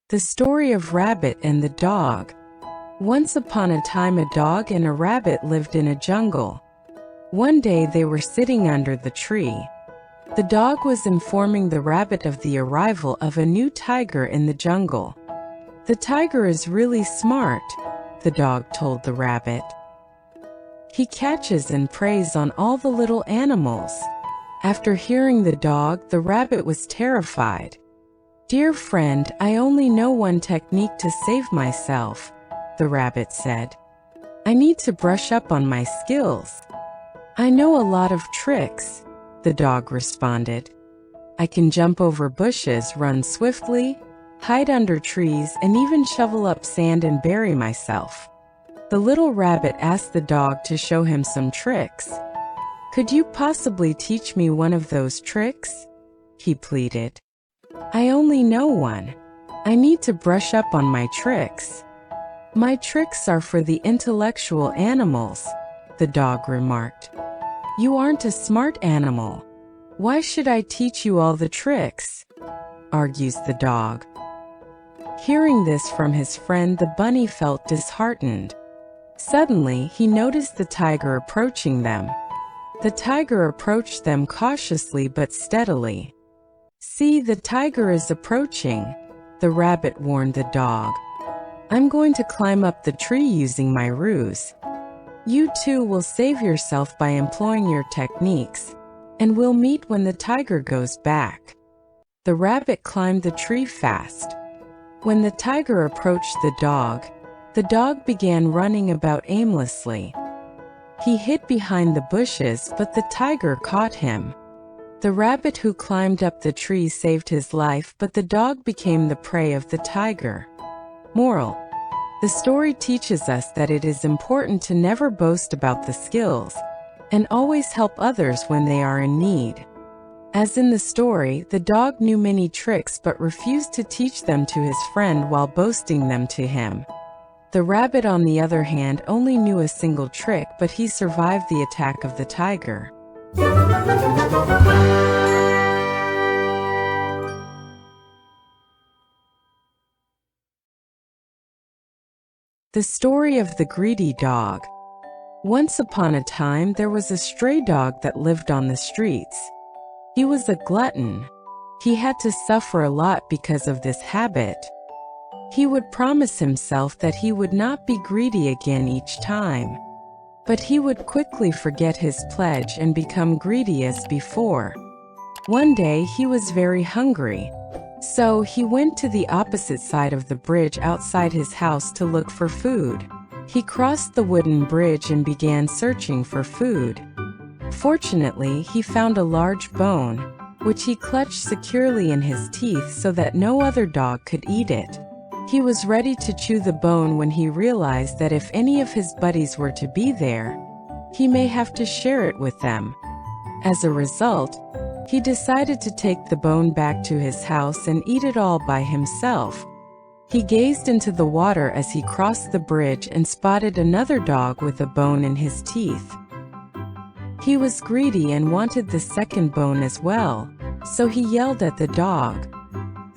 The story of Rabbit and the dog. Once upon a time, a dog and a rabbit lived in a jungle. One day they were sitting under the tree. The dog was informing the rabbit of the arrival of a new tiger in the jungle. "The tiger is really smart," the dog told the rabbit. "He catches and preys on all the little animals." After hearing the dog, the rabbit was terrified. "Dear friend, I only know one technique to save myself," the rabbit said. "I need to brush up on my skills." "I know a lot of tricks," the dog responded. "I can jump over bushes, run swiftly, hide under trees, and even shovel up sand and bury myself." The little rabbit asked the dog to show him some tricks. "Could you possibly teach me one of those tricks?" he pleaded. "I only know one. I need to brush up on my tricks." "My tricks are for the intellectual animals," the dog remarked. "You aren't a smart animal. Why should I teach you all the tricks?" argues the dog. Hearing this from his friend, the bunny felt disheartened. Suddenly, he noticed the tiger approaching them. The tiger approached them cautiously but steadily. "See, the tiger is approaching," the rabbit warned the dog. "I'm going to climb up the tree using my ruse. You too will save yourself by employing your techniques, and we'll meet when the tiger goes back." The rabbit climbed the tree fast. When the tiger approached the dog began running about aimlessly. He hid behind the bushes, but the tiger caught him. The rabbit who climbed up the tree saved his life, but the dog became the prey of the tiger. Moral: the story teaches us that it is important to never boast about the skills, and always help others when they are in need. As in the story, the dog knew many tricks but refused to teach them to his friend while boasting them to him. The rabbit, on the other hand, only knew a single trick, but he survived the attack of the tiger. The story of the greedy dog. Once upon a time, there was a stray dog that lived on the streets. He was a glutton. He had to suffer a lot because of this habit. He would promise himself that he would not be greedy again each time. But he would quickly forget his pledge and become greedy as before. One day he was very hungry. So he went to the opposite side of the bridge outside his house to look for food. He crossed the wooden bridge and began searching for food. Fortunately, he found a large bone, which he clutched securely in his teeth so that no other dog could eat it. He was ready to chew the bone when he realized that if any of his buddies were to be there, he may have to share it with them. As a result, he decided to take the bone back to his house and eat it all by himself. He gazed into the water as he crossed the bridge and spotted another dog with a bone in his teeth. He was greedy and wanted the second bone as well, so he yelled at the dog.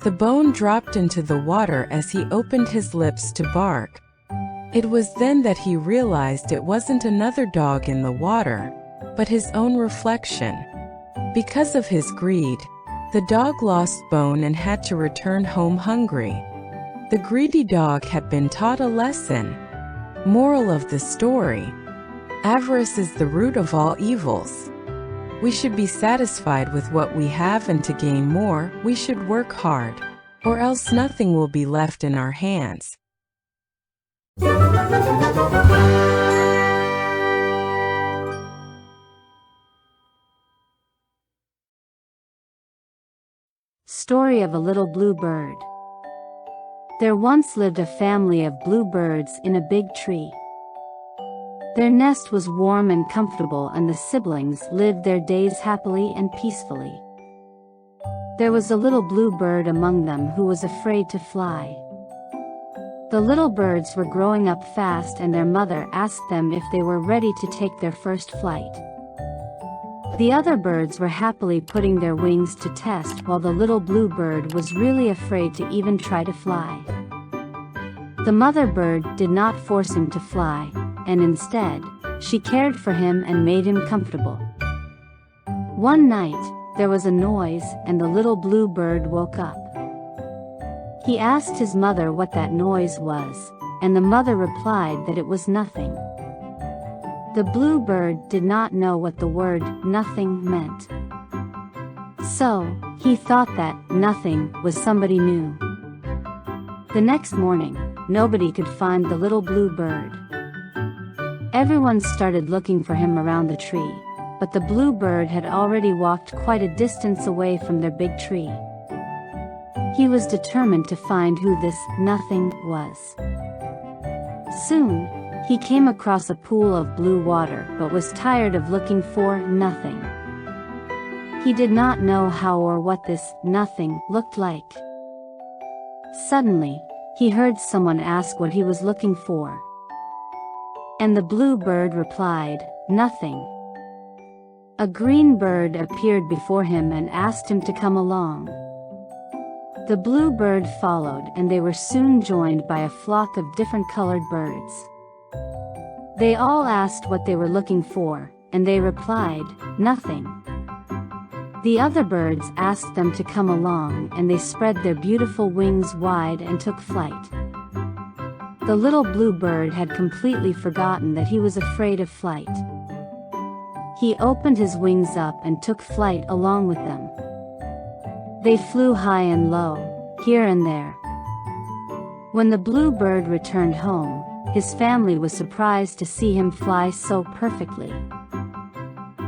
The bone dropped into the water as he opened his lips to bark. It was then that he realized it wasn't another dog in the water, but his own reflection. Because of his greed, the dog lost bone and had to return home hungry. The greedy dog had been taught a lesson. Moral of the story: avarice is the root of all evils. We should be satisfied with what we have, and to gain more, we should work hard, or else nothing will be left in our hands. Story of a Little Blue Bird. There once lived a family of bluebirds in a big tree. Their nest was warm and comfortable, and the siblings lived their days happily and peacefully. There was a little blue bird among them who was afraid to fly. The little birds were growing up fast, and their mother asked them if they were ready to take their first flight. The other birds were happily putting their wings to test while the little blue bird was really afraid to even try to fly. The mother bird did not force him to fly, and instead, she cared for him and made him comfortable. One night, there was a noise and the little blue bird woke up. He asked his mother what that noise was, and the mother replied that it was nothing. The blue bird did not know what the word nothing meant. So, he thought that nothing was somebody new. The next morning, nobody could find the little blue bird. Everyone started looking for him around the tree, but the blue bird had already walked quite a distance away from their big tree. He was determined to find who this nothing was. Soon, he came across a pool of blue water but was tired of looking for nothing. He did not know how or what this nothing looked like. Suddenly, he heard someone ask what he was looking for. And the blue bird replied, "Nothing." A green bird appeared before him and asked him to come along. The blue bird followed and they were soon joined by a flock of different colored birds. They all asked what they were looking for, and they replied, "Nothing." The other birds asked them to come along and they spread their beautiful wings wide and took flight. The little blue bird had completely forgotten that he was afraid of flight. He opened his wings up and took flight along with them. They flew high and low, here and there. When the blue bird returned home, his family was surprised to see him fly so perfectly.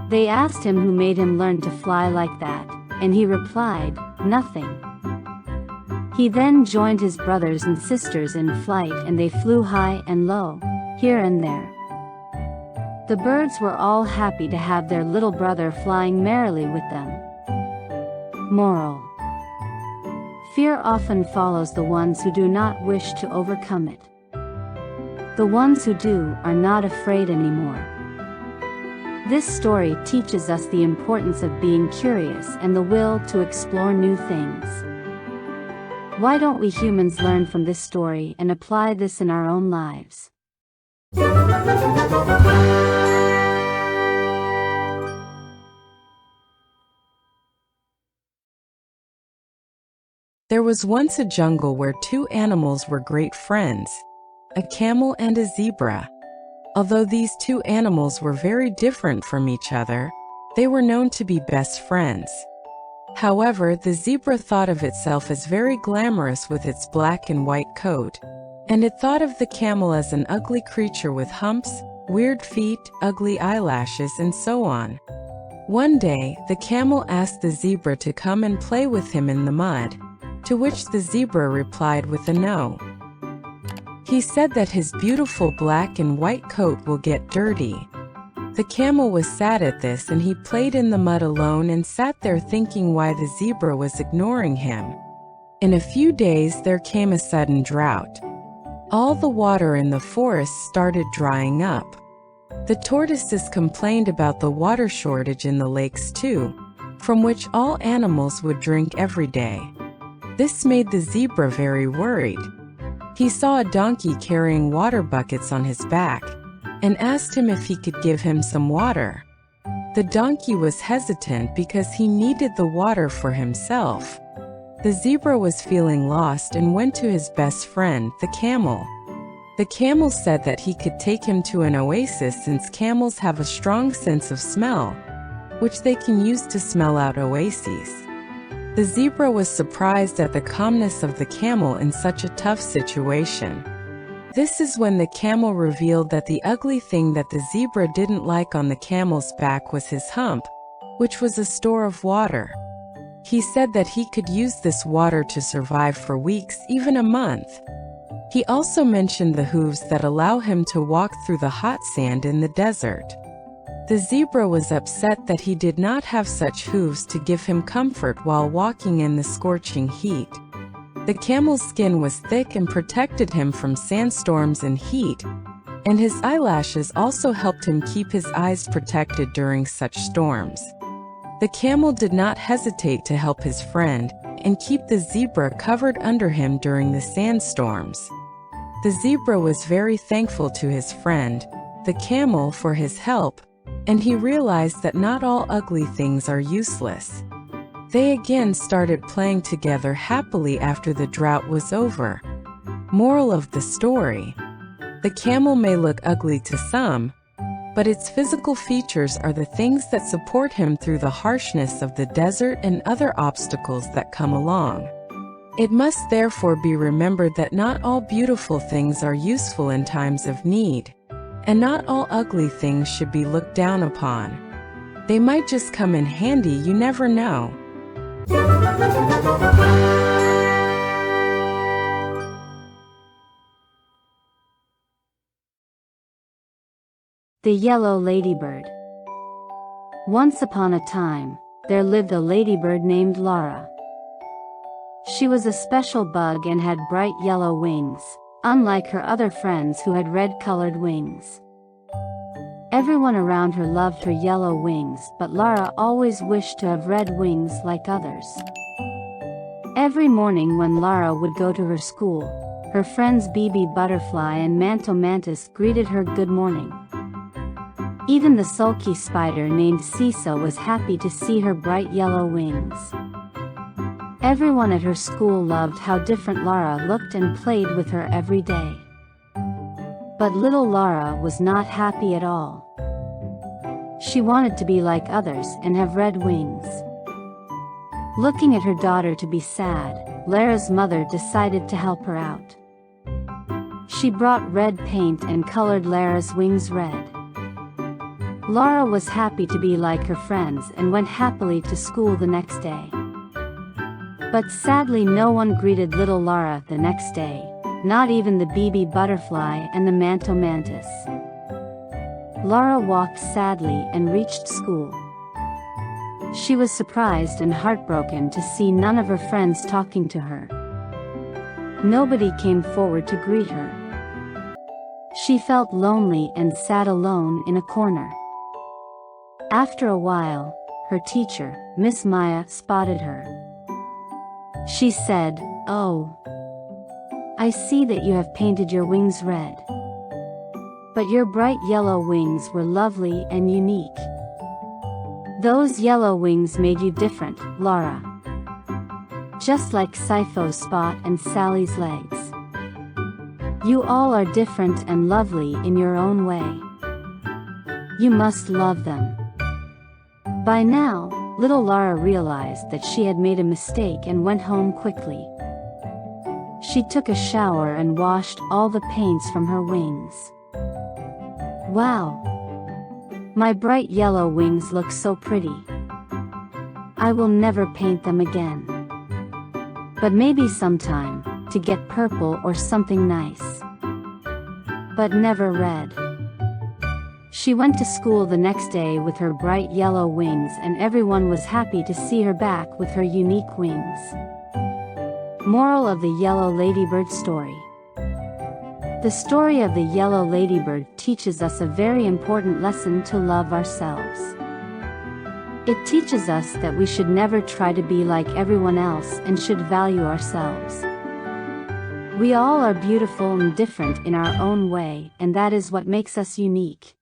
They asked him who made him learn to fly like that, and he replied, "Nothing." He then joined his brothers and sisters in flight and they flew high and low, here and there. The birds were all happy to have their little brother flying merrily with them. Moral: fear often follows the ones who do not wish to overcome it. The ones who do are not afraid anymore. This story teaches us the importance of being curious and the will to explore new things. Why don't we humans learn from this story and apply this in our own lives? There was once a jungle where two animals were great friends, a camel and a zebra. Although these two animals were very different from each other, they were known to be best friends. However, the zebra thought of itself as very glamorous with its black and white coat, and it thought of the camel as an ugly creature with humps, weird feet, ugly eyelashes, and so on. One day, the camel asked the zebra to come and play with him in the mud, to which the zebra replied with a no. He said that his beautiful black and white coat will get dirty. The camel was sad at this and he played in the mud alone and sat there thinking why the zebra was ignoring him. In a few days there came a sudden drought. All the water in the forest started drying up. The tortoises complained about the water shortage in the lakes too, from which all animals would drink every day. This made the zebra very worried. He saw a donkey carrying water buckets on his back, and asked him if he could give him some water. The donkey was hesitant because he needed the water for himself. The zebra was feeling lost and went to his best friend, the camel. The camel said that he could take him to an oasis since camels have a strong sense of smell, which they can use to smell out oases. The zebra was surprised at the calmness of the camel in such a tough situation. This is when the camel revealed that the ugly thing that the zebra didn't like on the camel's back was his hump, which was a store of water. He said that he could use this water to survive for weeks, even a month. He also mentioned the hooves that allow him to walk through the hot sand in the desert. The zebra was upset that he did not have such hooves to give him comfort while walking in the scorching heat. The camel's skin was thick and protected him from sandstorms and heat, and his eyelashes also helped him keep his eyes protected during such storms. The camel did not hesitate to help his friend and keep the zebra covered under him during the sandstorms. The zebra was very thankful to his friend, the camel, for his help, and he realized that not all ugly things are useless. They again started playing together happily after the drought was over. Moral of the story: the camel may look ugly to some, but its physical features are the things that support him through the harshness of the desert and other obstacles that come along. It must therefore be remembered that not all beautiful things are useful in times of need, and not all ugly things should be looked down upon. They might just come in handy, you never know. The Yellow Ladybird. Once upon a time, there lived a ladybird named Laura. She was a special bug and had bright yellow wings, unlike her other friends who had red-colored wings. Everyone around her loved her yellow wings, but Laura always wished to have red wings like others. Every morning when Laura would go to her school, her friends Bee Butterfly and Manto Mantis greeted her good morning. Even the sulky spider named Seesaw was happy to see her bright yellow wings. Everyone at her school loved how different Laura looked and played with her every day. But little Laura was not happy at all. She wanted to be like others and have red wings. Looking at her daughter to be sad, Laura's mother decided to help her out. She brought red paint and colored Laura's wings red. Laura was happy to be like her friends and went happily to school the next day. But sadly no one greeted little Laura the next day, not even the Bee Butterfly and the Manto Mantis. Laura walked sadly and reached school. She was surprised and heartbroken to see none of her friends talking to her. Nobody came forward to greet her. She felt lonely and sat alone in a corner. After a while, her teacher, Miss Maya, spotted her. She said, "Oh, I see that you have painted your wings red. But your bright yellow wings were lovely and unique. Those yellow wings made you different, Laura. Just like Sipho's spot and Sally's legs. You all are different and lovely in your own way. You must love them." By now, little Laura realized that she had made a mistake and went home quickly. She took a shower and washed all the paints from her wings. Wow! My bright yellow wings look so pretty. I will never paint them again. But maybe sometime, to get purple or something nice. But never red. She went to school the next day with her bright yellow wings and everyone was happy to see her back with her unique wings. Moral of the Yellow Ladybird story. The story of the Yellow Ladybird teaches us a very important lesson to love ourselves. It teaches us that we should never try to be like everyone else and should value ourselves. We all are beautiful and different in our own way, and that is what makes us unique.